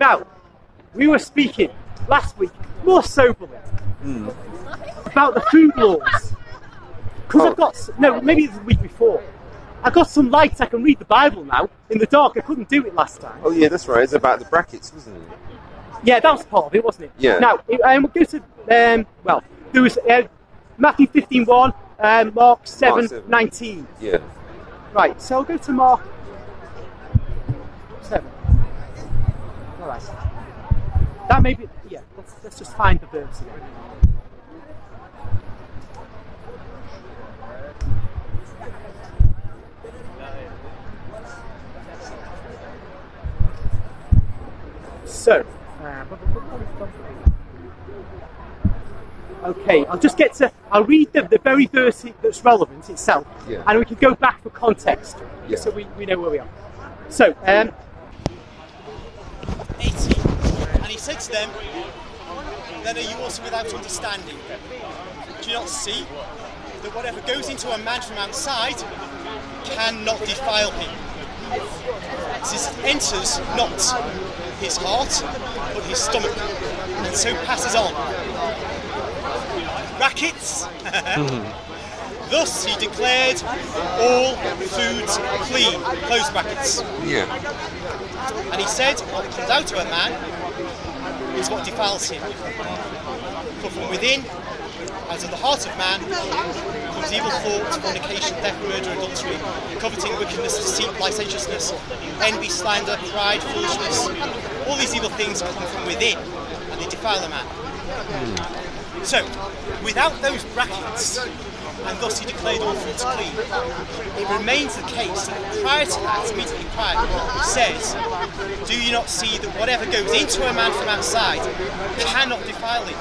Now, we were speaking last week, more soberly, about the food laws. Because I've got, no, maybe it was the week before. I've got some light, I can read the Bible now. In the dark, I couldn't do it last time. Oh yeah, that's right, it's about the brackets, wasn't it? Yeah, that was part of it, wasn't it? Yeah. Now, we'll go to, well, there was Matthew 15:1, Mark 7:19. Yeah. Right, so I'll go to Mark 7. Alright. That may be, yeah, let's just find the verse again. So, okay, I'll read the very verse that's relevant itself, and we can go back for context, so we know where we are. So, 18, and he said to them, then are you also without understanding? Do you not see that whatever goes into a man from outside cannot defile him? This enters not his heart, but his stomach, and so passes on. Brackets. Thus he declared all foods clean. Close brackets. Yeah. And he said, what comes out of a man is what defiles him. For from within, out of the heart of man, comes evil thoughts, fornication, theft, murder, adultery, coveting, wickedness, deceit, licentiousness, envy, slander, pride, foolishness. All these evil things come from within, and they defile a man. So, without those brackets, and thus he declared all foods clean, it remains the case that prior to that, immediately prior, he says, do you not see that whatever goes into a man from outside cannot defile him?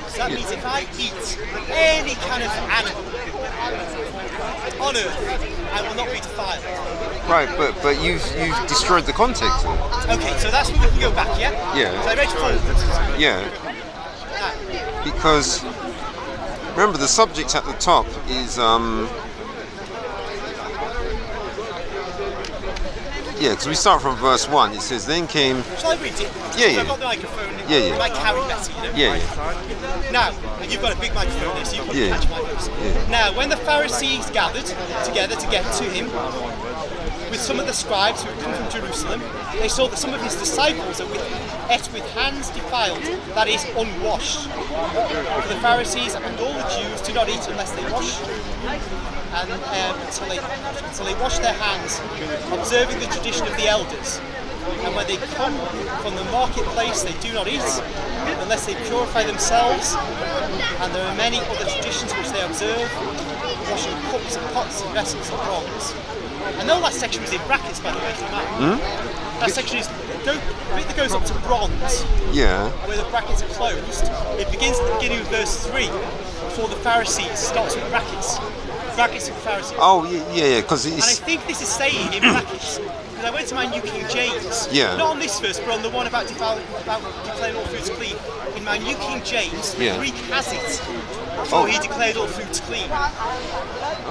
So that means if I eat any kind of animal on earth, I will not be defiled. Right, but you've destroyed the context. Okay, so that's where we can go back, yeah? Yeah. So I read forward. Yeah. Because remember the subject at the top is because we start from verse 1. It says, then came... Shall I read it? Yeah. I've got the microphone. Yeah. I carry better, you know? Yeah. Now, and you've got a big microphone there, so you can catch my voice. Yeah. Now, when the Pharisees gathered together to get to him, with some of the scribes who had come from Jerusalem, they saw that some of his disciples ate with hands defiled, that is, unwashed. For the Pharisees and all the Jews do not eat unless they wash, and until they wash their hands, observing the tradition of the elders. And when they come from the marketplace, they do not eat unless they purify themselves. And there are many other traditions which they observe, washing cups and pots and vessels and bronze. I know that section was in brackets, by the way, for Matt. That section is the bit that goes up to bronze. Yeah. Where the brackets are closed. It begins at the beginning of verse 3, before the Pharisees starts with brackets. Brackets of the Pharisees. Oh yeah, because it's... And I think this is saying in brackets, because I went to my New King James. Yeah. Not on this verse, but on the one about declaring all foods clean. In my New King James, the Greek has it. Before he declared all foods clean.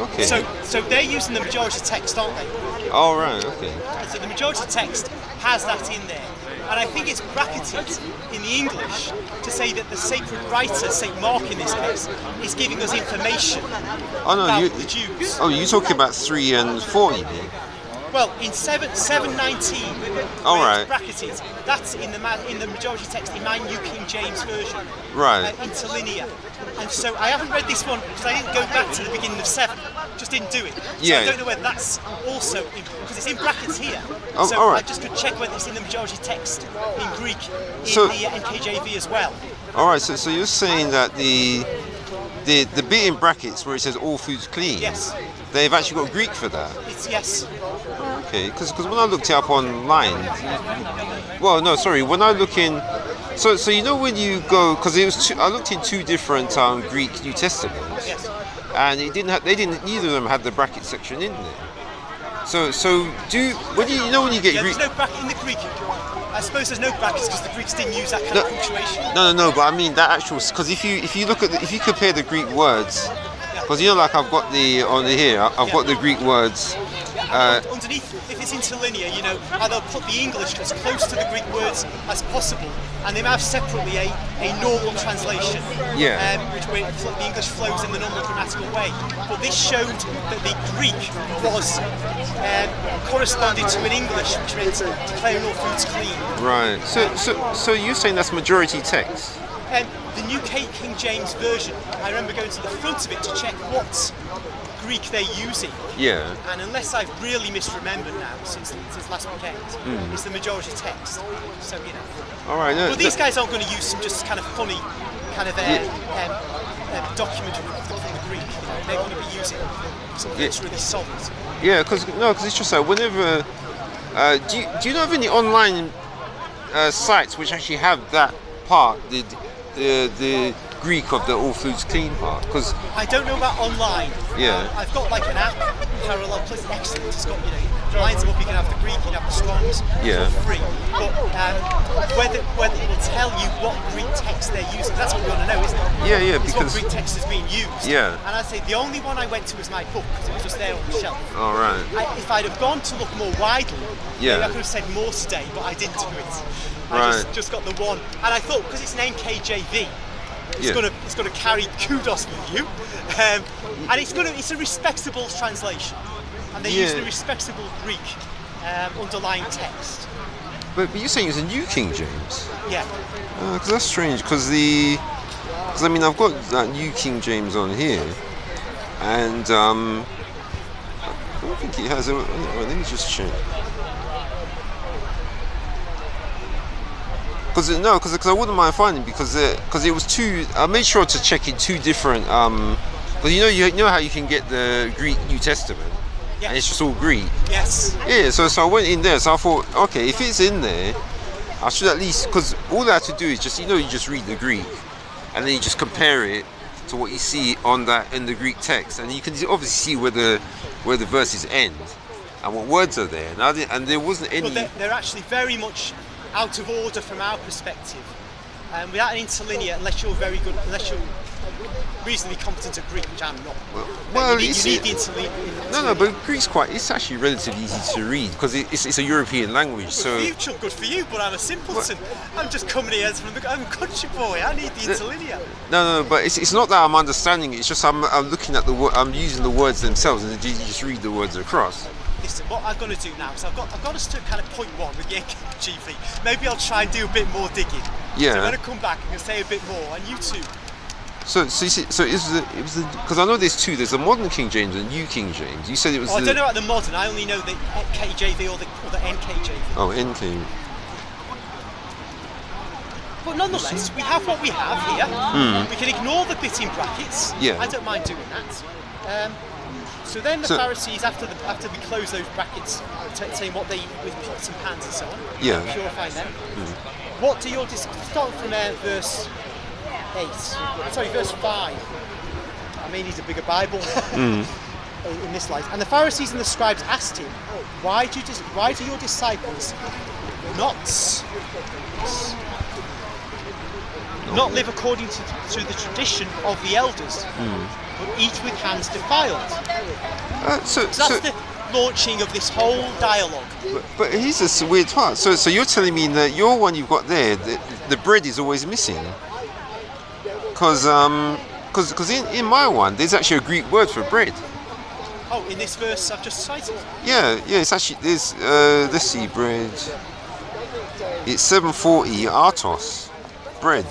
Okay. So they're using the majority text, aren't they? Oh right, okay. And so the majority text has that in there. And I think it's bracketed in the English to say that the sacred writer, St. Mark in this case, is giving us information about the Jews. Oh, you're talking about 3 and 4, you mean? Well, in 7:19, right. It's bracketed. That's in the majority text in my New King James version. Right. Interlinear. And so I haven't read this one because I didn't go back to the beginning of 7. Just didn't do it. So I don't know whether that's also because it's in brackets here. Oh, so all right. I just could check whether it's in the majority text in Greek in the NKJV as well. All right. So you're saying that the bit in brackets where it says all foods clean. Yes. They've actually got Greek for that. Yes. Okay, because when I looked it up online, when I look in, so you know when you go, because I looked in 2 different Greek New Testaments, and neither of them had the bracket section in there. So when you get Greek, there's no bracket in the Greek. I suppose there's no brackets because the Greeks didn't use that kind of punctuation. No, but I mean that actual, because if you compare the Greek words, because like I've got got the Greek words underneath, if it's interlinear, you know, how they'll put the English as close to the Greek words as possible, and they may have separately a normal translation, where the English flows in the normal grammatical way. But this showed that the Greek was corresponded to an English, which meant declaring all foods clean. Right. So you're saying that's majority text? The New King James Version, I remember going to the front of it to check what Greek they're using. Yeah. And unless I've really misremembered now since last weekend, it's the majority text. So, you know. All right. No, but these guys aren't going to use some just kind of funny kind of document of the Greek. You know, they're going to be using something that's really solid. Yeah, because it's just like whenever. Do you know of any online sites which actually have that part, the Greek of the all foods clean part? Because I don't know about online. Yeah. I've got like an app, Parallel Plus, excellent. It's got, you know, lines them up. You can have the Greek, you can have the Strongs, for free. But whether it will tell you what Greek text they're using, that's what we want to know, isn't it? Yeah, it's because what Greek text is being used. Yeah. And I'd say the only one I went to was my book, because it was just there on the shelf. All right. If I'd have gone to look more widely, maybe I could have said more today, but I didn't do it. I just got the one, and I thought because it's an NKJV, it's going to carry kudos with you, and it's a respectable translation, and they're using a respectable Greek underlying text. But you're saying it's a New King James? Yeah. Because that's strange. Because I mean I've got that New King James on here, and I don't think it has. Let me just check. Because I wouldn't mind finding because it was two. I made sure to check in two different. Because you know how you can get the Greek New Testament, and it's just all Greek. Yes. Yeah. So I went in there. So I thought, okay, if it's in there, I should at least, because all I have to do is just you just read the Greek, and then you just compare it to what you see in the Greek text, and you can obviously see where the verses end and what words are there. And there wasn't any. But they're actually very much out of order from our perspective, without an interlinear, unless you're reasonably competent at Greek, which I'm not. Well, you need the interlinear. No, but Greek's it's actually relatively easy to read because it's a European language. Good for you, but I'm a simpleton. I'm just coming here I'm a country boy. I need the interlinear. No, but it's not that I'm understanding it. It's just I'm looking at I'm using the words themselves, and you just read the words across. Listen, what I'm going to do now is I've got us to kind of point one with the NKJV. Maybe I'll try and do a bit more digging. Yeah. So when I come back, I'm going to say a bit more, and you too. So you see, it was because I know there's two. There's a modern King James and New King James. You said it was. I don't know about the modern. I only know the KJV or the NKJV. Oh, NK. But nonetheless, we have what we have here. We can ignore the bit in brackets. Yeah. I don't mind doing that. So then the Pharisees, after we close those brackets, saying what they with pots and pans and so on, purifying them. What do your start from verse 8? Sorry, verse 5. I may need a bigger Bible in this light. And the Pharisees and the scribes asked him, "Why do your disciples not live according to the tradition of the elders, but eat with hands defiled?" So that's the launching of this whole dialogue. But here's this weird part. So you're telling me that your one you've got there, the bread is always missing? Because in my one, there's actually a Greek word for bread. Oh, in this verse I've just cited? Yeah, it's actually, there's, let's see, bread. It's 740 artos, bread.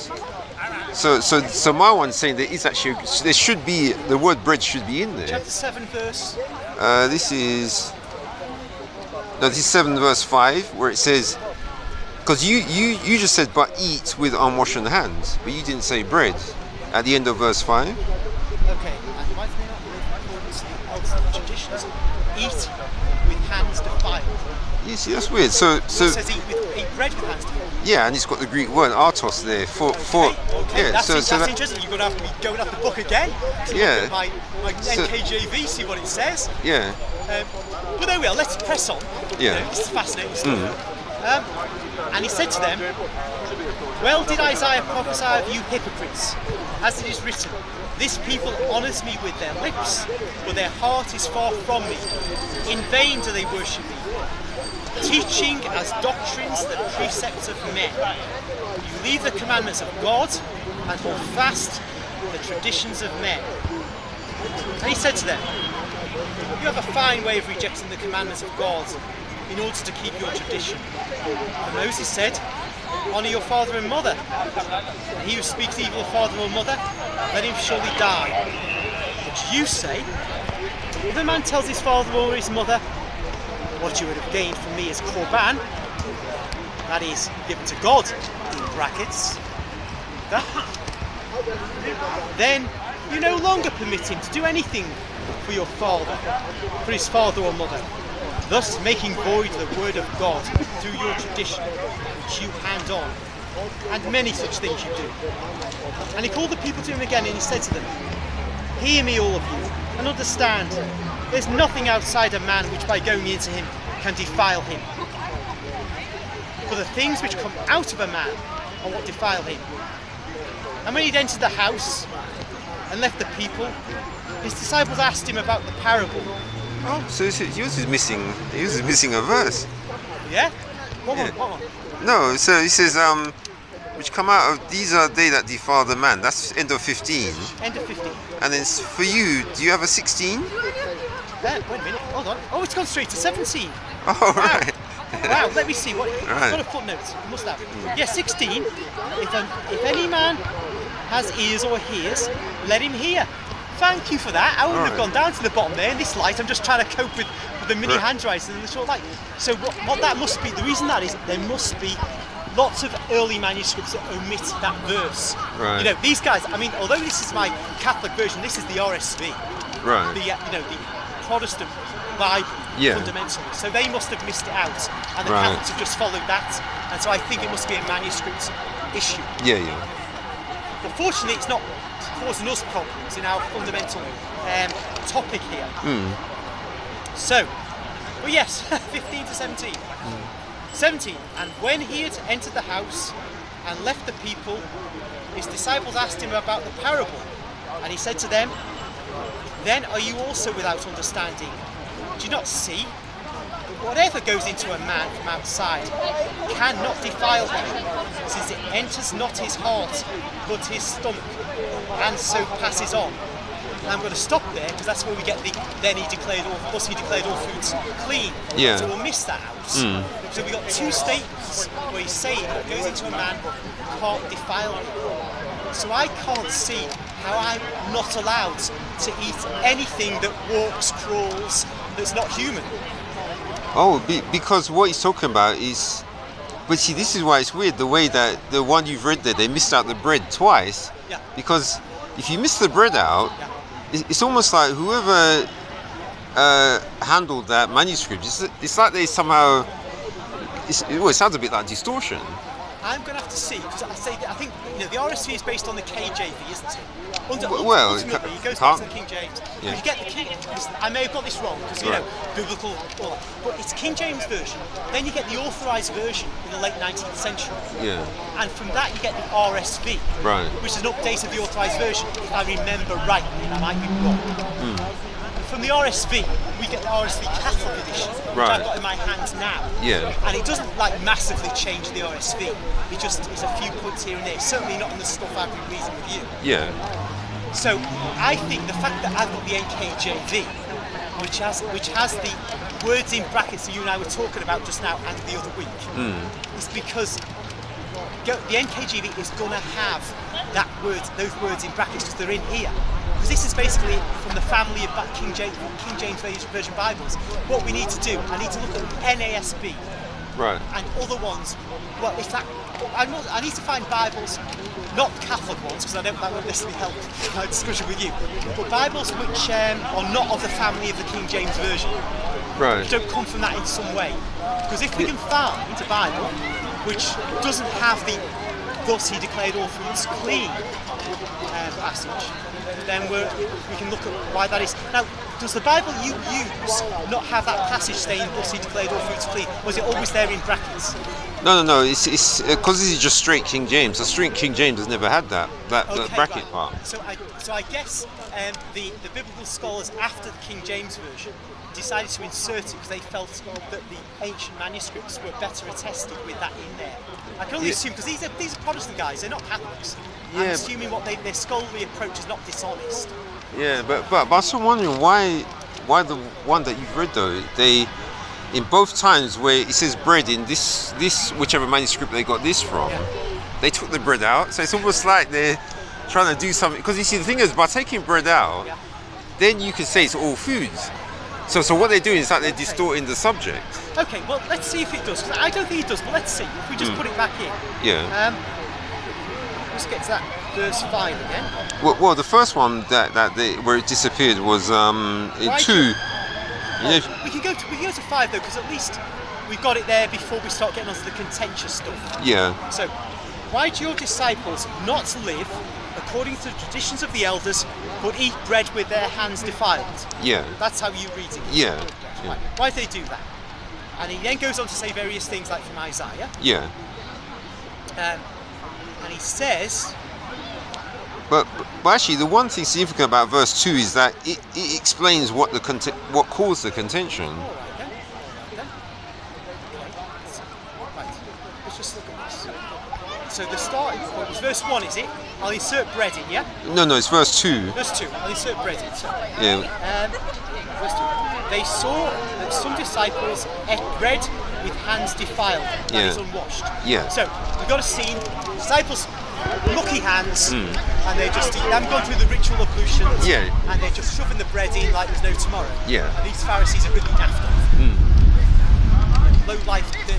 So my one's saying that it's actually, there should be, the word bread should be in there. Chapter 7 verse? This is 7 verse 5, where it says, because you just said, but eat with unwashed hands, but you didn't say bread at the end of verse 5. Okay, and why do they not live according to the elders' traditions? Eat with hands defiled. You see, that's weird. So it says eat bread with hands defiled. Yeah, and it's got the Greek word artos there for okay. Yeah, that's interesting. You're going to have to be going off the book again. Yeah. My NKJV, see what it says. Yeah. But there we are. Let's press on. Yeah. This is fascinating stuff. And he said to them, "Well did Isaiah prophesy of you hypocrites, as it is written, This people honours me with their lips, but their heart is far from me. In vain do they worship me, teaching as doctrines the precepts of men. You leave the commandments of God and hold fast the traditions of men. And he said to them, you have a fine way of rejecting the commandments of God in order to keep your tradition. And Moses said, honour your father and mother. And he who speaks evil of father or mother, let him surely die. But you say, if a man tells his father or his mother, what you would have gained from me is korban, that is, given to God, in brackets, then you no longer permit him to do anything for your father, for his father or mother, thus making void the word of God through your tradition, which you hand on, and many such things you do. And he called the people to him again, and he said to them, hear me, all of you, and understand, there's nothing outside a man which by going into him can defile him. For the things which come out of a man are what defile him. And when he'd entered the house and left the people, his disciples asked him about the parable. Oh, so he was missing a verse. Yeah? What one? No, so he says, which come out of, these are they that defile the man. That's end of 15. End of 15. And then for you, do you have a 16? Wait a minute, hold on. Oh, it's gone straight to 17. Oh, right. Wow, let me see. What? Right. Got a footnote. You must have. Yeah, 16. If any man has ears or hears, let him hear. Thank you for that. I wouldn't have gone down to the bottom there in this light. I'm just trying to cope with the mini handwriting and the short light. So what that must be, the reason that is, there must be lots of early manuscripts that omit that verse. Right. You know, these guys, I mean, although this is my Catholic version, this is the RSV. Right. The, the Protestant Bible, fundamentally. So they must have missed it out. And the Catholics have just followed that. And so I think it must be a manuscript issue. Yeah. But fortunately, it's not causing us problems in our fundamental topic here. So, well, yes, 15 to 17. 17, and when he had entered the house and left the people, his disciples asked him about the parable. And he said to them, then are you also without understanding? Do you not see? Whatever goes into a man from outside cannot defile him, since it enters not his heart, but his stomach, and so passes on. And I'm going to stop there, because that's where we get the then he declared all foods clean. Yeah. So we'll miss that out. So we've got two statements where he's saying what goes into a man can't defile him. So I can't see how I'm not allowed to eat anything that walks, crawls, that's not human. Oh, because what he's talking about is... But see, this is why it's weird, the way that the one you've read there, they missed out the bread twice. Yeah. Because if you miss the bread out, it's almost like whoever handled that manuscript, it's like they somehow... it sounds a bit like distortion. I'm going to have to see, because I think the RSV is based on the KJV, isn't it? Ultimately, it goes back to the King James. Yeah. But you get the King. I may have got this wrong, because biblical, but it's King James version. Then you get the authorised version in the late 19th century. Yeah. And from that you get the RSV, which is an update of the authorised version, if I remember rightly, and I might be wrong. From the RSV, we get the RSV Catholic edition, which I've got in my hands now. Yeah. And it doesn't massively change the RSV. It just is a few points here and there. Certainly not in the stuff I've been reading with you. Yeah. So I think the fact that I've got the NKJV, which has the words in brackets that you and I were talking about just now and the other week, is because the NKJV is going to have those words in brackets because they're in here. Because this is basically from the family of King James Version Bibles. What we need to do, I need to look at NASB. Right. And other ones, well, I need to find Bibles, not Catholic ones, because that won't necessarily help my discussion with you, but Bibles which are not of the family of the King James Version. Right. Which don't come from that in some way. Because if we can find a Bible which doesn't have the thus he declared all foods clean passage, then we can look at why that is. Now, does the Bible you use not have that passage saying thus he declared all foods clean? Was it always there in brackets? No. It's because this is just straight King James. So straight King James has never had that bracket right. part. So I guess the biblical scholars after the King James version decided to insert it because they felt that the ancient manuscripts were better attested with that in there. I can only assume because these are Protestant guys, they're not Catholics. I'm assuming their scholarly approach is not dishonest. Yeah, but I'm still wondering why the one that you've read though, they in both times where it says bread in this whichever manuscript they got this from, they took the bread out. So it's almost like they're trying to do something. Because you see, the thing is, by taking bread out, then you can say it's all foods. So what they're doing is that they're distorting the subject. Okay, well let's see if it does. Because I don't think it does, but let's see if we just put it back in. Yeah. Let's get to that verse 5 again. Well, the first one where it disappeared was in 2. We can go to 5 though, because at least we've got it there before we start getting onto the contentious stuff. Yeah. So, why do your disciples not live according to the traditions of the elders, but eat bread with their hands defiled? Yeah. That's how you read it. Yeah. Right. Why do they do that? And he then goes on to say various things like from Isaiah. Yeah. And he says. But actually, the one thing significant about verse 2 is that it explains what caused the contention. All right then. Right. Let's just look at this. So the starting point is verse 1, is it? I'll insert bread in, yeah? No, it's verse 2. Verse 2. I'll insert bread in. So. Yeah. Verse 2. They saw that some disciples ate bread with hands defiled, that is unwashed. Yeah. So we've got a scene. Disciples. Lucky hands, and they haven't gone through the ritual ablutions, and they're just shoving the bread in like there's no tomorrow. Yeah. And these Pharisees are really daft off. Low life, dirty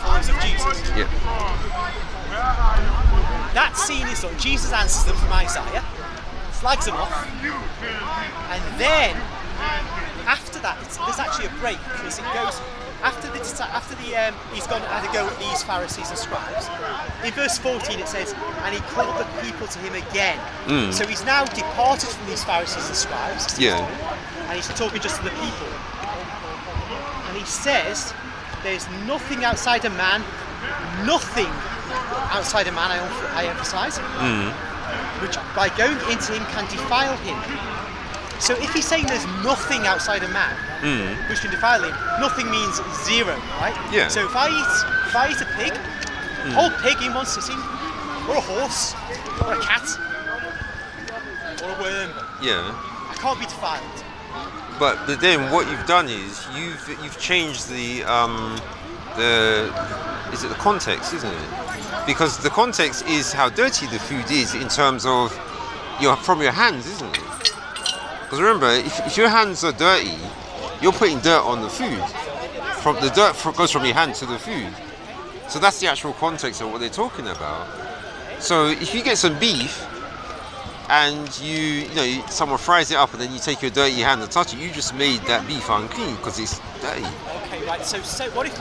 followers of Jesus. Yeah. That scene is done. Jesus answers them from Isaiah, flags them off, and then after that, there's actually a break because it goes. After he's gone and had a go at these Pharisees and scribes, in verse 14 it says, and he called the people to him again. So he's now departed from these Pharisees and scribes, and he's talking just to the people. And he says, there's nothing outside a man, I emphasise, which by going into him can defile him. So if he's saying there's nothing outside a man which can defile him, nothing means zero, right? Yeah. So if I eat a pig, whole pig in one sitting, or a horse, or a cat, or a worm, I can't be defiled. But then what you've done is you've changed the context, isn't it? Because the context is how dirty the food is in terms of from your hands, isn't it? Because remember, if your hands are dirty, you're putting dirt on the food. The dirt goes from your hand to the food. So that's the actual context of what they're talking about. So if you get some beef and someone fries it up and then you take your dirty hand and touch it, you just made that beef unclean because it's dirty. Okay, right. So what if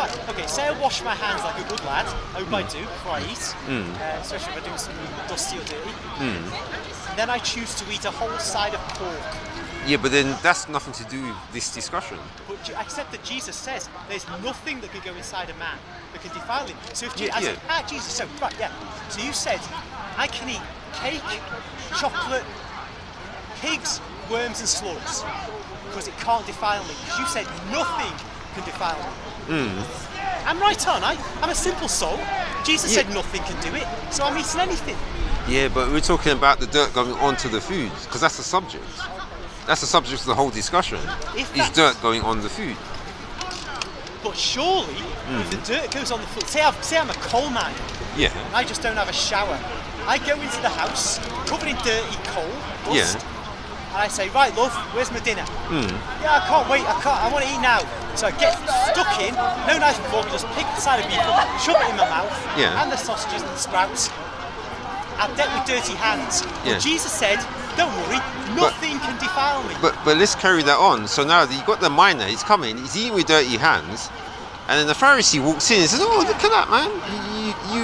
say I wash my hands like a good lad. I hope I do before I eat, especially if I'm doing something dusty or dirty. And then I choose to eat a whole side of pork. Yeah, but then that's nothing to do with this discussion. But except that Jesus says there's nothing that can go inside a man that can defile him. So if Jesus, so you said I can eat cake, chocolate, pigs, worms and slugs because it can't defile me. Because you said nothing can defile me. I'm right, aren't I? I'm a simple soul. Jesus said nothing can do it, so I'm eating anything. Yeah, but we're talking about the dirt going onto the food because that's the subject. That's the subject of the whole discussion. Is dirt going on the food? But surely, if the dirt goes on the food, say I'm a coal miner. Yeah. And I just don't have a shower. I go into the house covered in dirty coal, dust, and I say, right, love, where's my dinner? Yeah, I can't wait. I want to eat now. So I get stuck in, no knife and fork, just pick the side of beef up, shove it in my mouth, and the sausages and the sprouts. I'm dead with dirty hands. But Jesus said, don't worry, nothing can defile me. But let's carry that on. So now that you've got the miner, he's coming, he's eating with dirty hands, and then the Pharisee walks in and says, oh, look at that, man,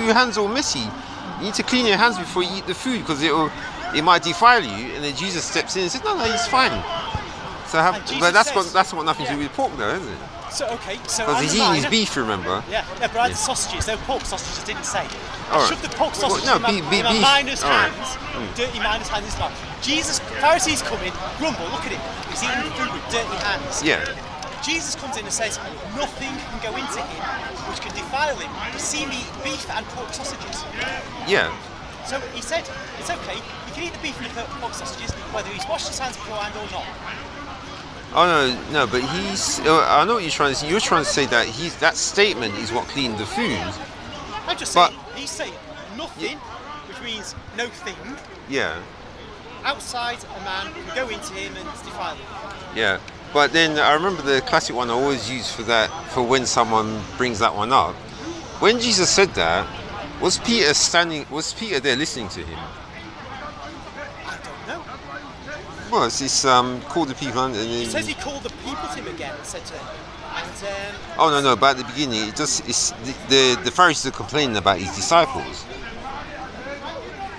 your hands all messy. You need to clean your hands before you eat the food because it might defile you. And then Jesus steps in and says, no, he's fine. So but that's got nothing to do with pork, though, isn't it? So okay, so because he's eating his beef, remember? Yeah, but I had the sausages. They were pork sausages. Didn't say. Right. Shove the pork sausages in my miner's hands, dirty miner's hands in his mouth. Jesus, Pharisees come in, grumble. Look at him. He's eating food with dirty hands. Yeah. Jesus comes in and says, nothing can go into him which can defile him. You see me eat beef and pork sausages. Yeah. So he said, it's okay. You can eat the beef and the pork sausages whether he's washed his hands beforehand or not. Oh no, but he's. I know what you're trying to say. You're trying to say that that statement is what cleaned the food. I'm just saying. He's saying nothing, which means no thing. Yeah. Outside a man can go into him and defile him. Yeah, but then I remember the classic one I always use for when someone brings that one up. When Jesus said that, was Peter there listening to him? I don't know. Well, it's called the people and then it says he called the people to him again and said to him. And, oh no! But at the beginning, it's the Pharisees are complaining about his disciples.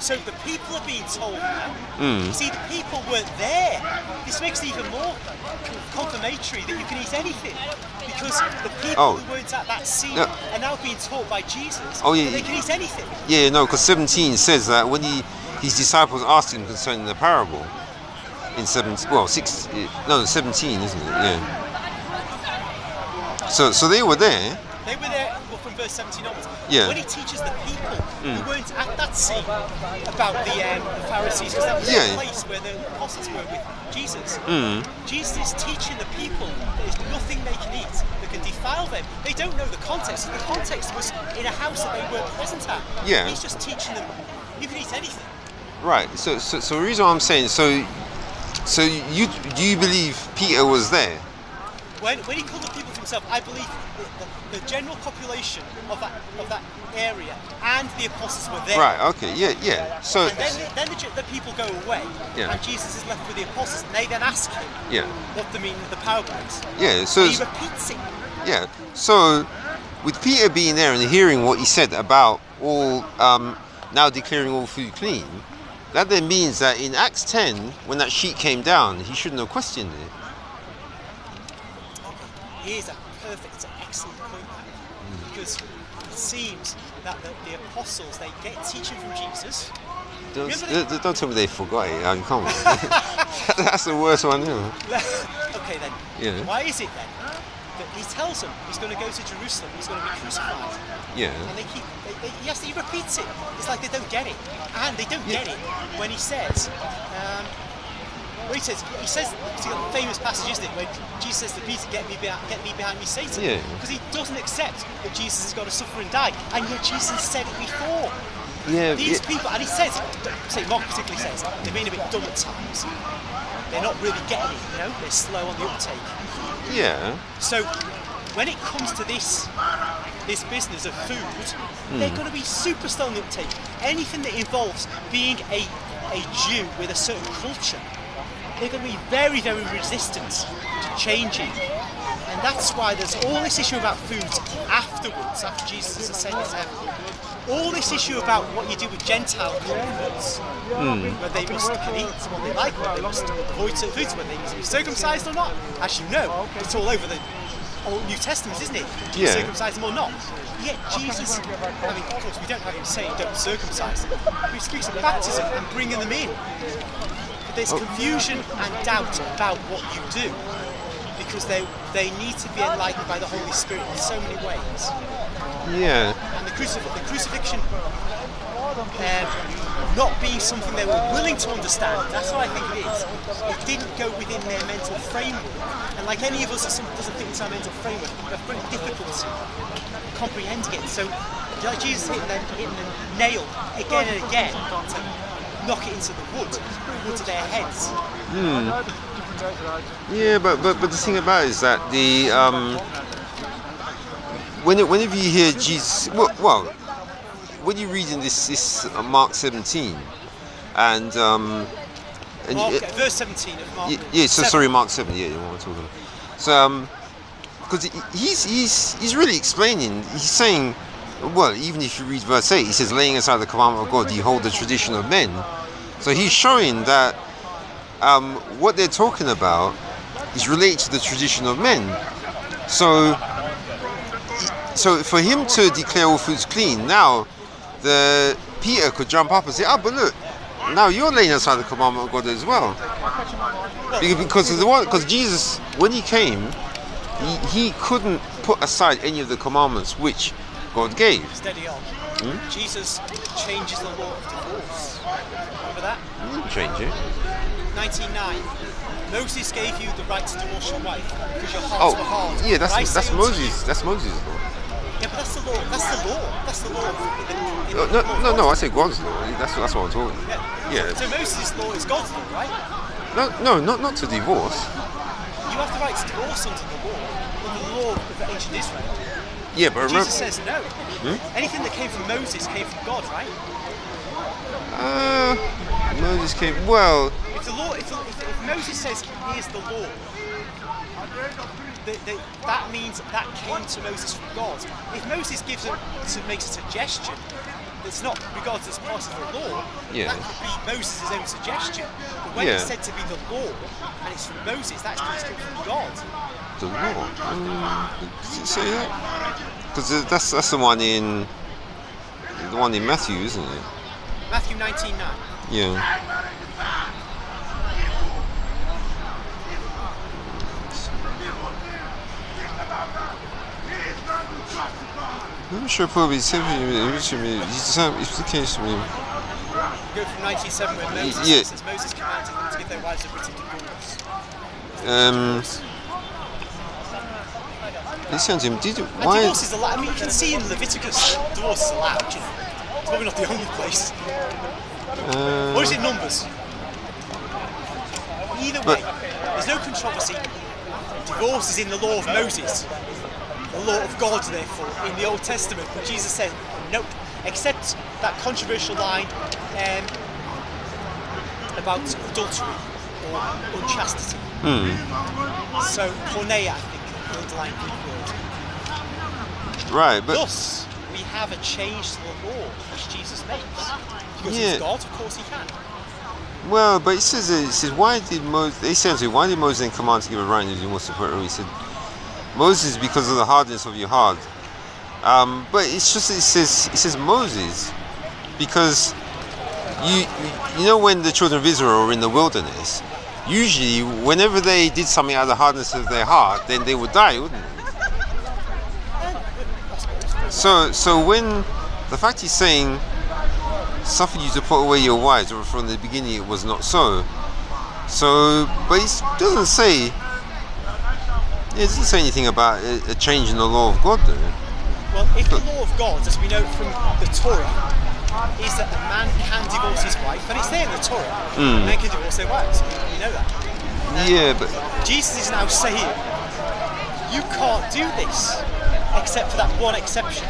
So the people are being told now. You see, the people weren't there. This makes it even more confirmatory that you can eat anything. Because the people who weren't at that scene are now being taught by Jesus that they can eat anything. Yeah, no, because 17 says that when his disciples asked him concerning the parable, in 17, well, 17, isn't it? Yeah. So they were there. They were there from verse 17 onwards. Yeah. When he teaches the people who weren't at that scene about the Pharisees, because that was the place where the apostles were with Jesus. Jesus is teaching the people that there's nothing they can eat that can defile them. They don't know the context. The context was in a house that they weren't present at. Yeah. He's just teaching them you can eat anything. Right. So the reason why I'm saying do you believe Peter was there? When he called the people to himself, I believe the general population of that area and the apostles were there. Right. Okay. Yeah. So and then the people go away, and Jesus is left with the apostles, and they then ask him, what the meaning of the parable is. Yeah. So and he repeats it. Yeah. So with Peter being there and hearing what he said about all now declaring all food clean, that then means that in Acts 10, when that sheet came down, he shouldn't have questioned it. Here's it's an excellent point there, because it seems that the apostles, they get teaching from Jesus. Don't tell me they forgot it. Come on. That's the worst one ever. Okay then. Yeah. Why is it then that he tells them he's going to go to Jerusalem, he's going to be crucified? Yeah. And he repeats it. It's like they don't get it, and they don't get it when he says. He says it's a famous passage, isn't it, where Jesus says to Peter, get me behind me, Satan. Yeah. Because he doesn't accept that Jesus has got to suffer and die, and yet Jesus said it before. Yeah. These people, and he says, Mark particularly says, they're being a bit dumb at times. They're not really getting it, they're slow on the uptake. Yeah. So when it comes to this business of food, they're going to be super slow on the uptake. Anything that involves being a Jew with a certain culture, they're going to be very, very resistant to changing. And that's why there's all this issue about foods afterwards, after Jesus has ascended to heaven. All this issue about what you do with Gentile converts, whether they can eat what they like, whether they must avoid certain foods, whether they must be circumcised or not. As you know, it's all over the Old New Testament, isn't it? Do you circumcise them or not? Yet Jesus, I mean, of course, we don't have him saying don't circumcise them, but he speaks of baptism and bringing them in. But there's confusion and doubt about what you do, because they need to be enlightened by the Holy Spirit in so many ways. Yeah. And the crucifixion not being something they were willing to understand, that's what I think it is. It didn't go within their mental framework. And like any of us that doesn't fit into our mental framework, we have great difficulty comprehending it. So like Jesus hitting the nail again and again to knock it into the wood to their heads. Yeah, but the thing about it is that whenever you hear Jesus, well, when you're reading this Mark 17, and verse 17 of Mark. Sorry, Mark 7. Yeah, what I'm talking about. So because he's really explaining. He's saying Well, even if you read verse 8, he says, laying aside the commandment of God, ye hold the tradition of men. So he's showing that what they're talking about is related to the tradition of men. So for him to declare all foods clean, now Peter could jump up and say, but look, now you're laying aside the commandment of God as well. Because Jesus, when he came, he couldn't put aside any of the commandments which God gave. Steady on. Jesus changes the law of divorce. Remember that? He didn't change it. 19:9. Moses gave you the right to divorce your wife because your hearts were hard. Yeah, that's Moses. That's Moses' law. Yeah, but that's the law. That's the law. That's the law. No. I say God's law. That's what I'm talking about. Yeah. So Moses' law is God's law, right? No, not to divorce. You have the right to divorce under the law of the ancient Israel. Yeah, but Jesus says no. Anything that came from Moses came from God, right? Moses came. Well, if the law, if Moses says here's the law, that means that came to Moses from God. If Moses makes a suggestion that's not regarded as part of the law, that could be Moses' own suggestion. But when it's said to be the law and it's from Moses, that's coming from God. The law? Does it say that? Because that's the one in Matthew, isn't it? Matthew 19:9. Yeah. I'm sure probably simply it's the case to me. Go from 19:7 when Moses says Moses commanded them to give their wives a written divorce. Listen to him. Why? Divorce is allowed. I mean, you can see in Leviticus, divorce is allowed. You know, it's probably not the only place. Or is it Numbers? Either way, there's no controversy. Divorce is in the law of Moses, the law of God, therefore, in the Old Testament. But Jesus said, nope, except that controversial line about adultery or unchastity. So, porneia, I think, the underlying Greek word. Right, but thus we have a change to the law which Jesus makes. Because he's God, of course he can. Well, but it says why did Moses? They said to him, why did Moses then command to give a right and you must support her? He said, Moses, because of the hardness of your heart. But it's just it says Moses, because you know when the children of Israel were in the wilderness, usually whenever they did something out of the hardness of their heart, then they would die, wouldn't they? So when the fact he's saying suffered you to put away your wives, or from the beginning it was not so. But it doesn't say anything about a change in the law of God, though. Well, if the law of God, as we know from the Torah, is that a man can divorce his wife, and it's there in the Torah, men can divorce their wives. We know that. But Jesus is now saying, you can't do this, except for that one exception.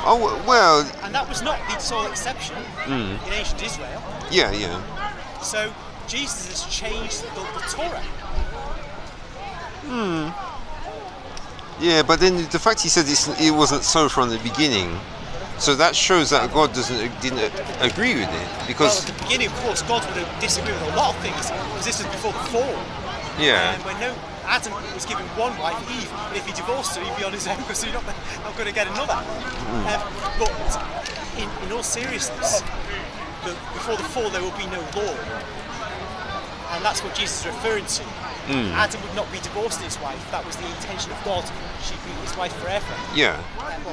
Oh, well... And that was not the sole exception in ancient Israel. Yeah. So, Jesus has changed the Torah. Yeah, but then the fact he said it wasn't so from the beginning, so that shows that God didn't agree with it. Because at the beginning, of course, God would have disagreed with a lot of things, because this was before the fall. Yeah. And when Adam was given one wife, Eve, and if he divorced her, he'd be on his own because he's not going to get another. But in all seriousness, before the fall there will be no law. And that's what Jesus is referring to. Adam would not be divorcing his wife. That was the intention of God. She'd be his wife forever. Yeah.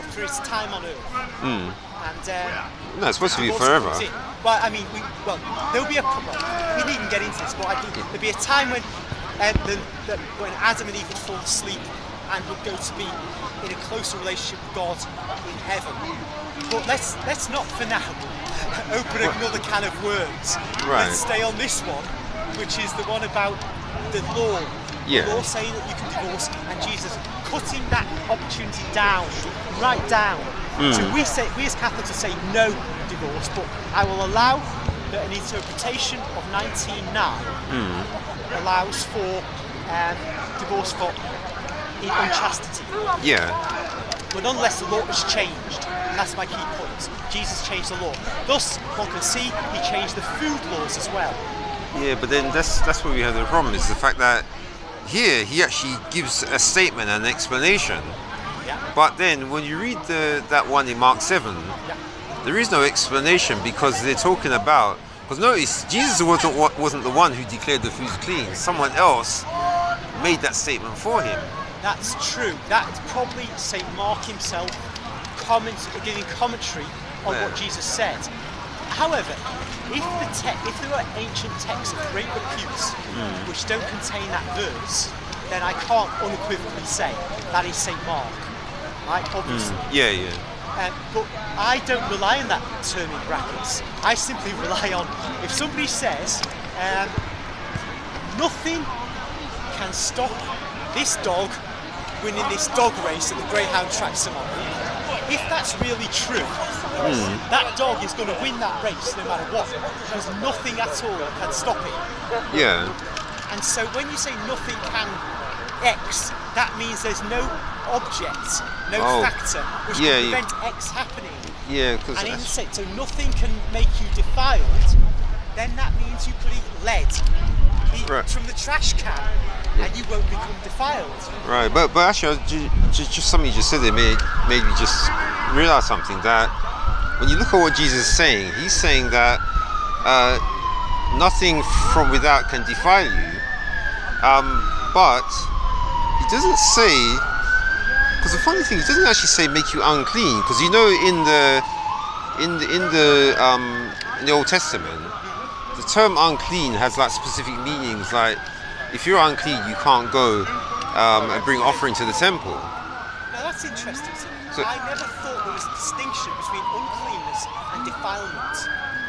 For his time on earth. And no, it's supposed to be forever. Well, I mean, there'll be we needn't get into this, but I think there'll be a time when Adam and Eve would fall asleep and would go to be in a closer relationship with God in heaven. But let's not for now open another can of worms. Right. Let's stay on this one, which is the one about the law. Yeah. The law saying that you can divorce, and Jesus cutting that opportunity down, right down. So we as Catholics will say no divorce, but I will allow that an interpretation of 19:9 allows for divorce for unchastity. Yeah. but nonetheless the law has changed. And that's my key point. Jesus changed the law. Thus, one can see he changed the food laws as well. Yeah, but then that's where we have the problem, is the fact that here he actually gives a statement and an explanation. Yeah. But then when you read that one in Mark 7, there is no explanation, because they're talking about, because notice, Jesus wasn't the one who declared the food clean. Someone else made that statement for him. That's true. That's probably St. Mark himself giving commentary on what Jesus said. However, if there are ancient texts of great repute which don't contain that verse, then I can't unequivocally say that is St. Mark. Right? Obviously. Yeah. But I don't rely on that term in brackets. I simply rely on, if somebody says, nothing can stop this dog winning this dog race at the Greyhound tracks tomorrow. If that's really true, that dog is going to win that race no matter what, because nothing at all can stop it. Yeah. And so when you say nothing can X, that means there's no object, no factor, which can prevent X happening. Yeah, because and so nothing can make you defiled, then that means you could eat lead from the trash can and you won't become defiled. Right, but actually, just something you just said there made me just realise something, that when you look at what Jesus is saying, he's saying that nothing from without can defile you, but he doesn't say, because the funny thing, he doesn't actually say make you unclean, because you know in the Old Testament, the term unclean has like specific meanings. Like if you're unclean, you can't go and bring offering to the temple. Now that's interesting. So I never thought there was a distinction between uncleanness and defilement.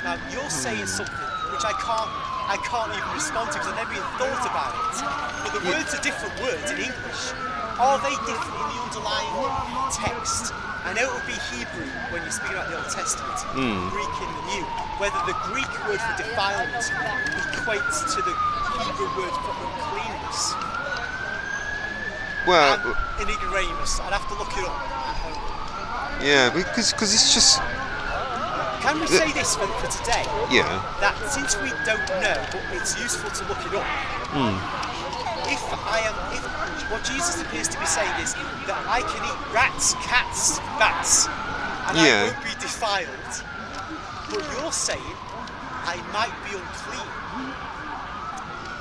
Now you're saying something which I can't even respond to, because I never even thought about it. But the words are different words in English. Are they different in the underlying text? I know it would be Hebrew when you're speaking about the Old Testament, Greek in the New. Whether the Greek word for defilement equates to the Hebrew word for uncleanness. Well, in ignoramus, I'd have to look it up. Yeah, because it's just. Can we say this for today? Yeah. That since we don't know, but it's useful to look it up. If what Jesus appears to be saying is that I can eat rats, cats, bats, and I won't be defiled, but you're saying I might be unclean.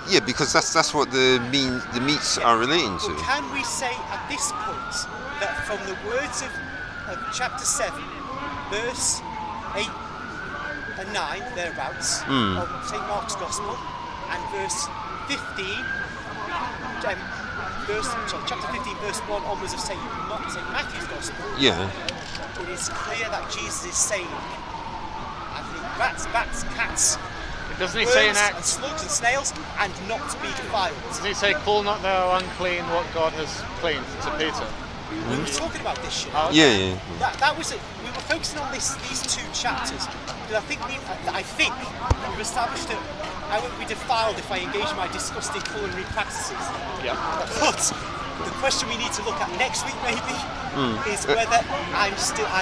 Yeah, because that's what the meats are relating to. But can we say at this point that from the words of chapter 7, verse 8 and 9, thereabouts, of St. Mark's Gospel, and verse 15, chapter 15, verse 1 onwards of St. Matthew's Gospel, it is clear that Jesus is saying, I can eat rats, bats, cats, doesn't he say in and Acts, slugs and snails, and not be defiled? Doesn't he say, call not thou unclean what God has cleaned, to Peter? We were talking about this shit. That was it. We were focusing on these two chapters, because I think we've established that I won't be defiled if I engage in my disgusting culinary practices. Yeah. But the question we need to look at next week maybe is whether I'm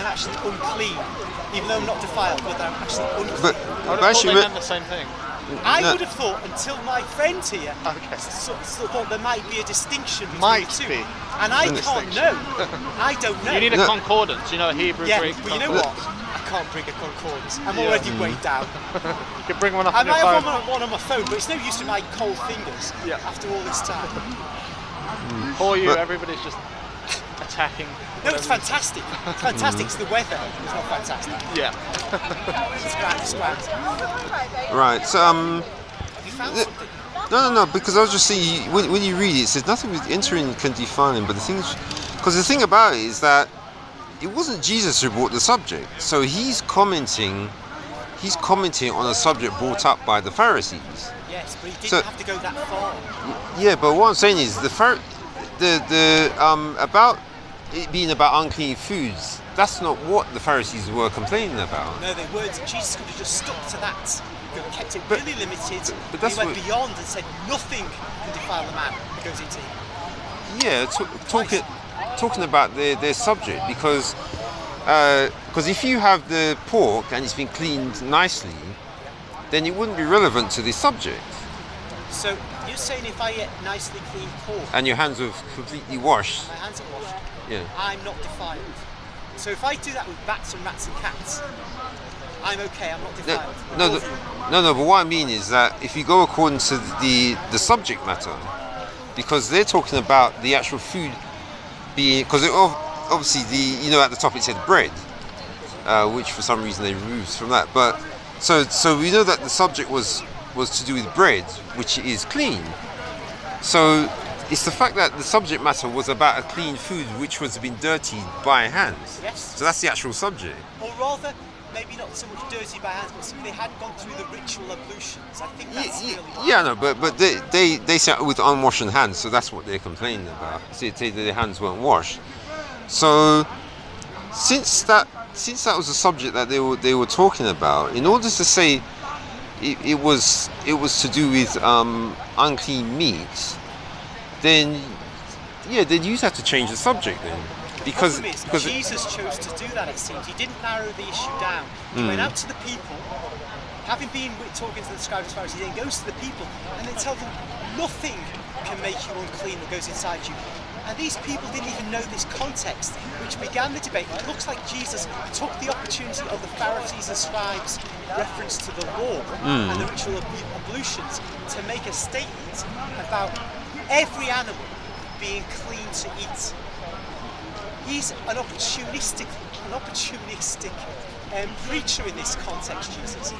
actually unclean, even though I'm not defiled, whether I'm actually unclean. I would have thought they meant the same thing. I would have thought, until my friend here thought there might be a distinction between the two. And I can't know. I don't know. You need a concordance, a Hebrew, Greek. But you know what? I can't bring a concordance. I'm already weighed down. You can bring one up on your phone. I might have one on my phone, but it's no use to my cold fingers after all this time. For you, everybody's just attacking. No, it's fantastic. It's fantastic. It's the weather. It's not fantastic. Yeah. It's grand. Right. So Have you found something? No, because I was just saying, when you read it, it says nothing with entering can defile him, but because the thing about it is that it wasn't Jesus who brought the subject, so he's commenting on a subject brought up by the Pharisees. Yes, but he didn't have to go that far. Yeah, but what I'm saying is about it being about unclean foods, that's not what the Pharisees were complaining about. No, they weren't. Jesus could have just stuck to that. Kept it really limited. But he went beyond and said nothing can defile the man who goes into it. Yeah, talking about their subject, because if you have the pork and it's been cleaned nicely, then it wouldn't be relevant to this subject. So you're saying if I eat nicely clean pork And your hands are completely washed. my hands are washed, Yeah. I'm not defiled. So if I do that with bats and rats and cats, I'm okay, I'm not defiled. No, but what I mean is that if you go according to the subject matter, because they're talking about the actual food being, because obviously at the top it said bread, which for some reason they removed from that. But so we know that the subject was to do with bread, which is clean. So it's the fact that the subject matter was about a clean food which was been dirtied by hands. Yes. So that's the actual subject. Or rather, maybe not so much dirty by hands, but they had gone through the ritual ablutions. I think that's really what Yeah, no, but they sat with unwashed hands, so that's what they're complaining about. They say that their hands weren't washed. So since that was the subject that they were talking about, in order to say it was to do with unclean meat, then you'd have to change the subject then. Because Jesus chose to do that, it seems. He didn't narrow the issue down. He went out to the people, having been talking to the scribes and Pharisees, he then goes to the people and then tells them nothing can make you unclean that goes inside you. And these people didn't even know this context, which began the debate. It looks like Jesus took the opportunity of the Pharisees and scribes' reference to the law and the ritual ablutions to make a statement about every animal being clean to eat. He's an opportunistic preacher in this context, Jesus.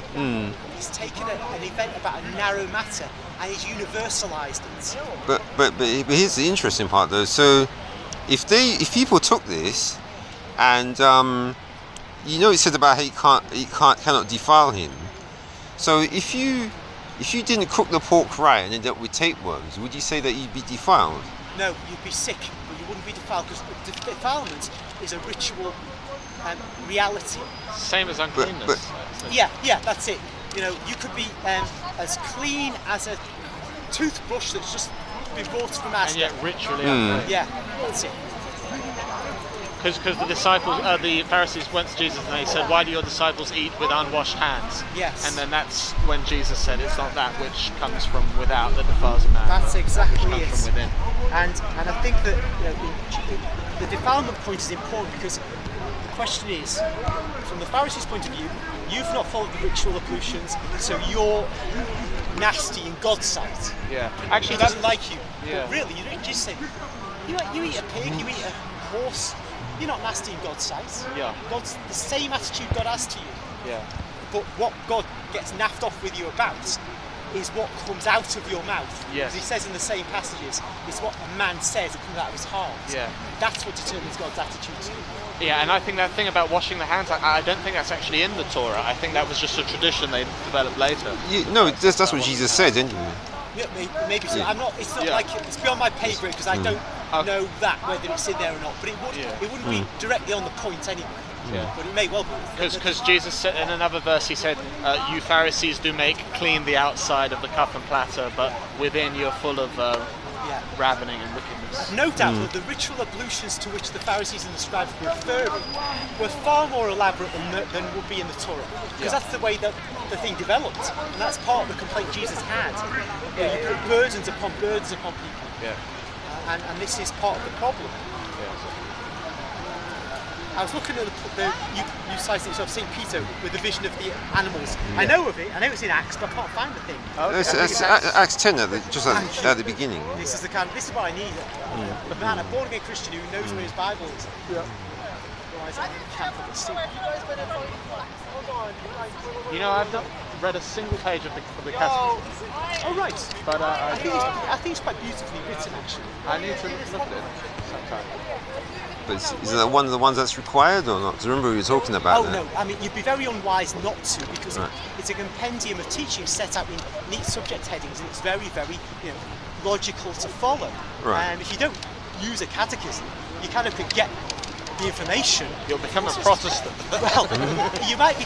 He's taken an event about a narrow matter and he's universalized it. But here's the interesting part though. So if people took this and it said about how you cannot defile him. So if you didn't cook the pork right and ended up with tapeworms, would you say that you'd be defiled? No, you'd be sick, but you wouldn't be defiled, because defilement is a ritual reality. Same as uncleanness. Yeah, that's it. You could be as clean as a toothbrush that's just been brought from Asda. And yet ritually unclean. Yeah, that's it. Because the Pharisees went to Jesus and they said, "Why do your disciples eat with unwashed hands?" Yes. And then that's when Jesus said, "It's not that which comes from without that defiles a man." That's exactly which comes from within. And I think that the defilement point is important, because the question is, from the Pharisees' point of view, you've not followed the ritual ablutions, so you're nasty in God's sight. Yeah. Actually, He doesn't like you. Yeah. But really, you don't just say, you eat a pig, you eat a horse. You're not nasty in God's sight. Yeah. God's the same attitude God has to you. Yeah. But what God gets naffed off with you about is what comes out of your mouth. Yes. As he says in the same passages, it's what a man says that comes out of his heart. Yeah. That's what determines God's attitude to you. Yeah, and I think that thing about washing the hands, I don't think that's actually in the Torah. I think that was just a tradition they developed later. That's what Jesus said, didn't he? Yeah, maybe so. Yeah. It's not like it's beyond my pay grade, because I don't know that whether it's in there or not. But it wouldn't be directly on the point anyway. Yeah. But it may well be. Because Jesus said in another verse, he said, "You Pharisees do make clean the outside of the cup and platter, but within you're full of ravening and wickedness." No doubt that the ritual ablutions to which the Pharisees and the scribes were referring were far more elaborate than would be in the Torah, because that's the way that the thing developed, and that's part of the complaint Jesus had. You put burdens upon people, and this is part of the problem. I was looking at you cited yourself, St. Peter, with the vision of the animals. I know of it. I know it's in Acts, but I can't find the thing. That's Acts 10 at the beginning. This is what I need. A man, a born-again Christian who knows where his Bible is. Yeah. Otherwise, I can't put the seat. I've not read a single page of the catechism. Oh right. But I think it's quite beautifully written, actually. I need to look at it sometime. But is that one of the ones that's required or not? Do you remember we were talking about that? No, I mean, you'd be very unwise not to, because it's a compendium of teaching set out in neat subject headings, and it's very, very logical to follow. Right. If you don't use a catechism, you kind of could get the information. You'll become a Protestant. Well, you might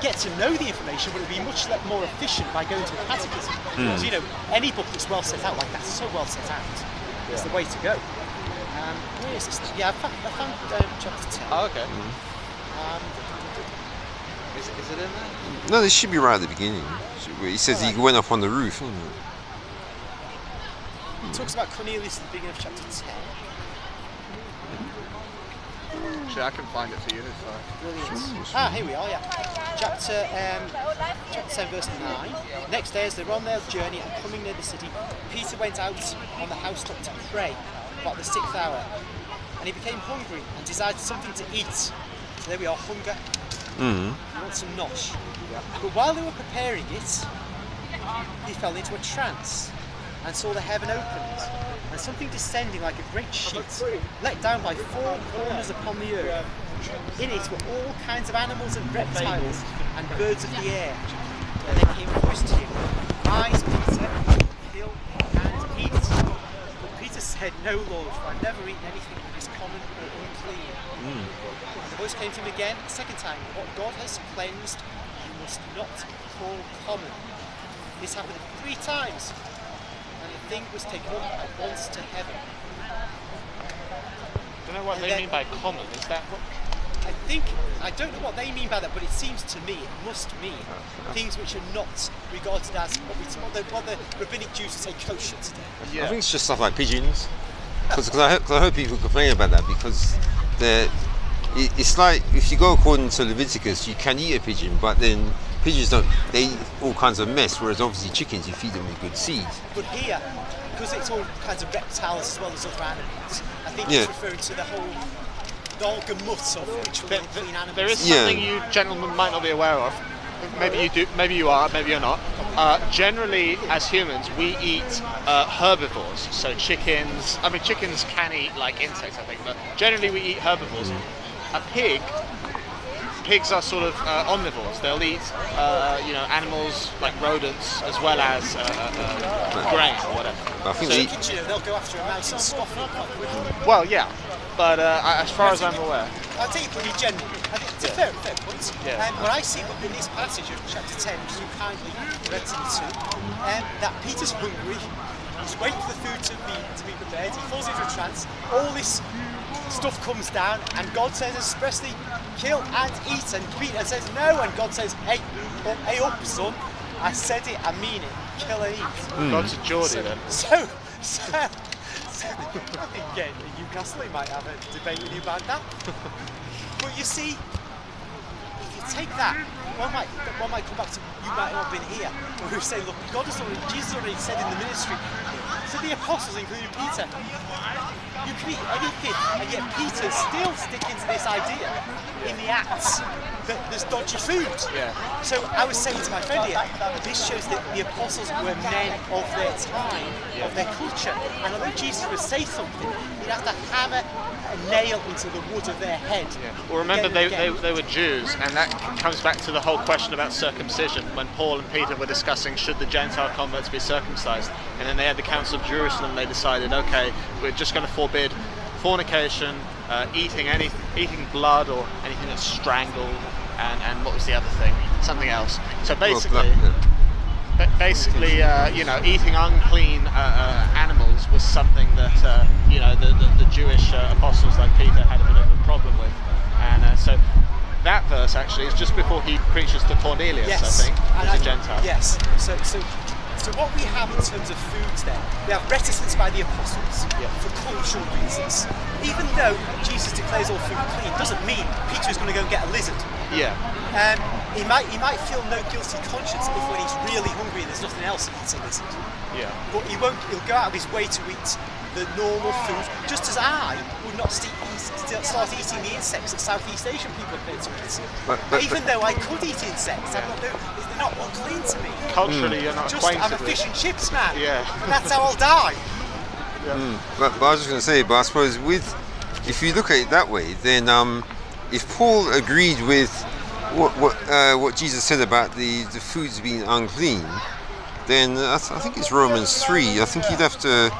get to know the information, but it'll be much more efficient by going to a catechism. Because, any book that's well set out like that, so well set out, is the way to go. Where is this? Yeah, I found chapter 10. Oh, okay. Um, Is it in there? No, this should be right at the beginning. Where he says he went up on the roof. Isn't it? It talks about Cornelius at the beginning of chapter 10. Actually, I can find it for you. Brilliant. Here we are, yeah. Chapter 10, verse 9. Next day, as they were on their journey and coming near the city, Peter went out on the housetop to pray about the 6th hour. And he became hungry and desired something to eat. So there we are, hunger. He wants some nosh. But while they were preparing it, he fell into a trance and saw the heaven opened, and something descending like a great sheet, let down by 4 corners upon the earth. In it were all kinds of animals and reptiles and birds of the air. And they came close to him. Rise, Peter, kill and eat. But Peter said, No, Lord, for I've never eaten anything that is common or unclean. The voice came to him again, a second time. What God has cleansed, you must not call common. This happened 3 times. And the thing was taken up at once to heaven. I don't know what they mean by common. Is that what? I don't know what they mean by that, but it seems to me, it must mean things which are not regarded as what the rabbinic Jews would say kosher today. Yeah. I think it's just stuff like pigeons. Because I heard people complain about that because it's like if you go according to Leviticus, you can eat a pigeon, but then pigeons they eat all kinds of mess, whereas obviously chickens you feed them with good seed. But here, because it's all kinds of reptiles as well as other animals, I think it's referring to the whole gamut of which are clean animals. There is something you gentlemen might not be aware of. Maybe you do, maybe you are, maybe you're not. Generally, as humans, we eat herbivores. So chickens can eat like insects, I think, but generally we eat herbivores. Pigs are sort of omnivores. They'll eat, animals like rodents as well as grain or whatever. I think they'll go after a mouse and scoff it. Well, yeah, but as far as I'm aware. I'll take it pretty generally. I think it's a fair point. Yeah. What I see in this passage of chapter 10, which you kindly read to me too, that Peter's hungry, he's waiting for the food to be prepared, he falls into a trance, all this stuff comes down, and God says expressly, kill and eat, and Peter says no, and God says, hey up son, I said it, I mean it, kill and eat. God's a Geordie then. So I think again, Newcastle might have a debate with you about that. But you see, if you take that, one might come back to, you might not have been here, where we say, look, Jesus already said in the ministry, to the apostles, including Peter, you can eat anything, and yet Peter's still sticking to this idea in the Acts that there's dodgy food. Yeah. So I was saying to my friend here, this shows that the apostles were men of their time, of their culture, and although Jesus would say something, he'd have to hammer a nail into the wood of their head. Yeah. Well, remember they were Jews, and that comes back to the whole question about circumcision. When Paul and Peter were discussing should the Gentile converts be circumcised, and then they had the Council of Jerusalem, they decided, okay, we're just going to forbid fornication, eating blood or anything that's strangled, and what was the other thing? Something else. So basically, eating unclean animals was something that the Jewish apostles like Peter had a bit of a problem with, and so that verse actually is just before he preaches to Cornelius, I think, who's a Gentile. Yes. So what we have in terms of foods then, we have reticence by the apostles for cultural reasons. Even though Jesus declares all food clean, doesn't mean Peter is going to go and get a lizard. Yeah. He might feel no guilty conscience if when he's really hungry and there's nothing else he eats a lizard. Yeah. But he'll go out of his way to eat the normal food, just as I would not start eating the insects that Southeast Asian people appear to eat. But even though I could eat insects, they're not unclean to me. Culturally, you're not acquainted I'm a fish and chips man. Yeah. And that's how I'll die. Yeah. But I was just going to say, but I suppose if you look at it that way, then if Paul agreed with what Jesus said about the foods being unclean, then I think it's Romans 3. I think you'd have to.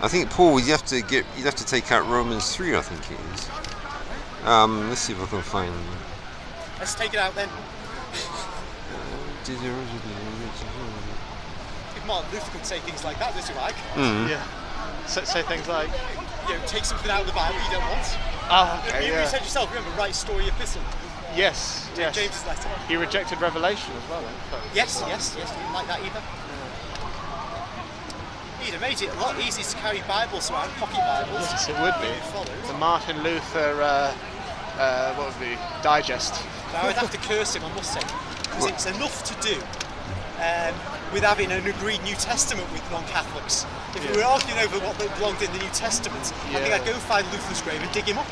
I think Paul, you'd have to take out Romans 3. I think it is. Let's see if I can find. Let's take it out then. If Martin Luther could say things like that, does he like? Yeah. Say things like. take something out of the Bible you don't want. Oh, okay, You said yourself, remember, write a story epistle. Yes. James's letter. He rejected Revelation as well. Yes, he didn't like that either. He'd have made it a lot easier to carry Bibles around, pocket Bibles. Yes, it would be. The Martin Luther, what would be, digest. I would have to curse him, I must say, because it's enough to do with having an agreed New Testament with non-Catholics. If we were arguing over what belonged in the New Testament, I think I'd go find Luther's grave and dig him up.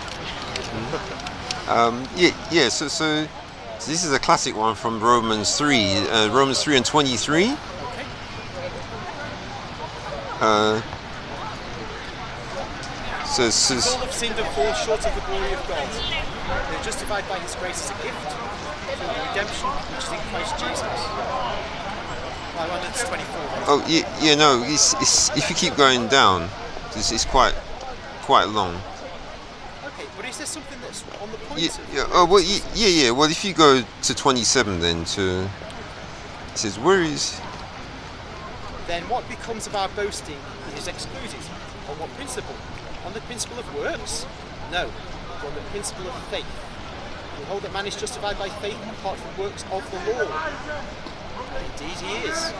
So this is a classic one from Romans 3, Romans 3 and 23. All have sinned and fall short of the glory of God. They are justified by His grace as a gift through the redemption which is in Christ Jesus. Well, that's 24. Oh, no. It's if you keep going down, it's quite long. Okay, but is there something that's on the point? Well, if you go to 27, then it says, "Where is?" Then what becomes of our boasting is excluded. On what principle? On the principle of works? No, but on the principle of faith. We hold that man is justified by faith apart from works of the law. Indeed he is.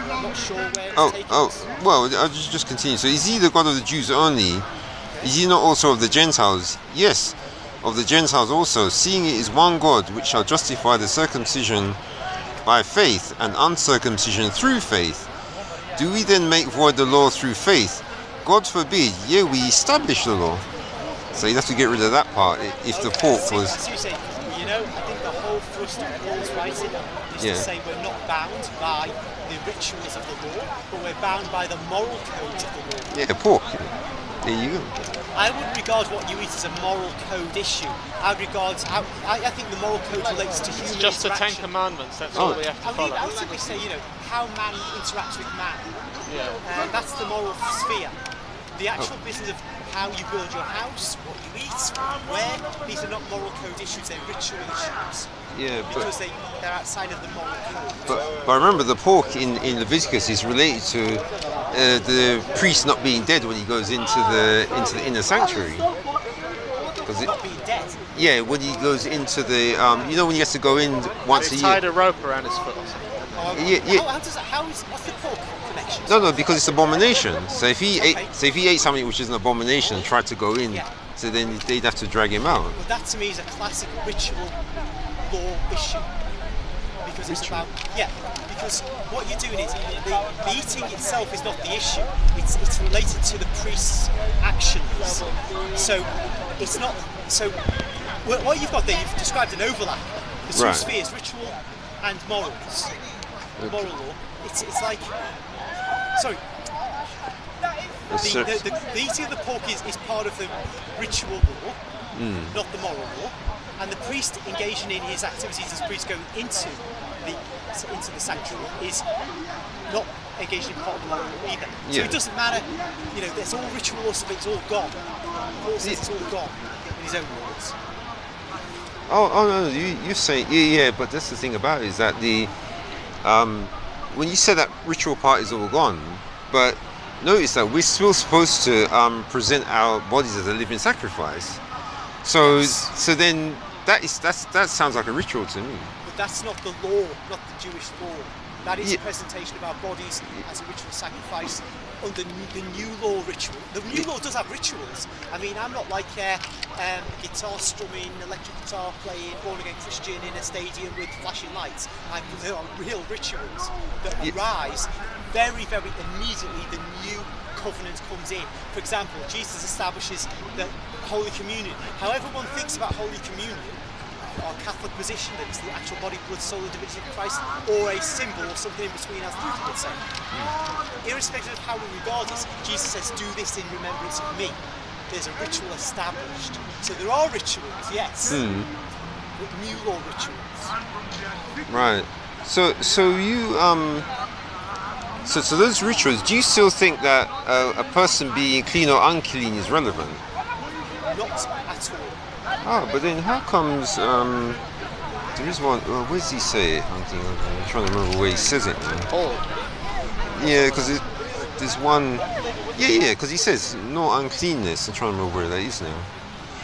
I'm not sure where it's taking us. Well, I'll just continue. So is he the God of the Jews only? Okay. Is he not also of the Gentiles? Yes, of the Gentiles also, seeing it is one God which shall justify the circumcision by faith and uncircumcision through faith. Do we then make void the law through faith? God forbid, yea, we establish the law. So you'd have to get rid of that part if the pork was... As you say, I think the whole thrust of Paul's writing is to say we're not bound by the rituals of the law, but we're bound by the moral codes of the law. Yeah, pork. There you go. I wouldn't regard what you eat as a moral code issue. I think the moral code relates to human interaction. It's just the Ten Commandments, that's all we have to follow. I would simply say, how man interacts with man. That's the moral sphere. The actual business of how you build your house, what you eat, where, these are not moral code issues, they're ritual issues. Yeah, because they're outside of the moral code. But remember, the pork in Leviticus is related to the priest not being dead when he goes into the inner sanctuary. Not being dead? Yeah, when he goes into the when he has to go in once a year. Tied a rope around his foot or something. What's the pork connection? No, because it's abomination. So if he ate something which is an abomination and tried to go in, so then they'd have to drag him out. Well, that to me is a classic ritual law issue. Because it's about because what you're doing is the eating itself is not the issue. It's related to the priest's actions. So it's not. So what you've got there, you've described an overlap. The two spheres, ritual and morals. Moral law. It's like. Sorry. The eating of the pork is part of the ritual law, not the moral law. And the priest engaging in his activities as priest going into the sanctuary is not engaged in part of the moral law either. So it doesn't matter, there's all ritual law, so it's all gone. Paul says it's all gone in his own words. Oh no, you say but that's the thing about it, is that when you say that ritual part is all gone, but notice that we're still supposed to present our bodies as a living sacrifice. So then that sounds like a ritual to me. But that's not the law, not the Jewish law. That is the presentation of our bodies as a ritual sacrifice under the new law ritual. The new law does have rituals. I mean, I'm not like guitar strumming, electric guitar playing, born-again Christian in a stadium with flashing lights. There are real rituals that arise very, very immediately the new covenant comes in. For example, Jesus establishes the Holy Communion. However one thinks about Holy Communion, our Catholic position that it's the actual body, blood, soul and divinity of Christ, or a symbol or something in between, as Luther would say. Irrespective of how we regard this, Jesus says, do this in remembrance of me. There's a ritual established. So there are rituals, yes, but new law rituals. Right. So you so those rituals, do you still think that a person being clean or unclean is relevant? Not at all. Oh, but then how comes there is one? Where does he say it? I'm trying to remember where he says it now. Paul. Yeah, because there's one. Yeah, because he says no uncleanness. I'm trying to remember where that is now.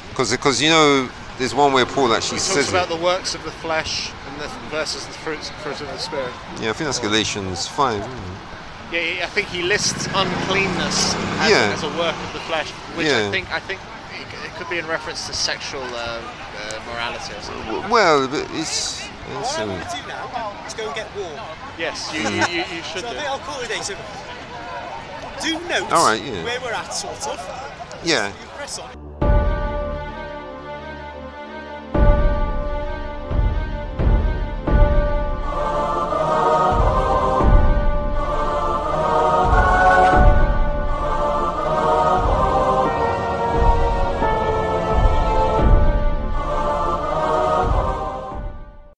Because you know, there's one where Paul actually says talks about the works of the flesh and versus the fruits of the spirit. Yeah, I think that's Galatians 5. Yeah, I think he lists uncleanness as a work of the flesh, which I think it could be in reference to sexual morality or something. Well, but it's. What I'm going to do now is go and get warm. Yes, you should So do. I think I'll call it a day. So do note All right, yeah. where we're at, sort of. Yeah. You press on.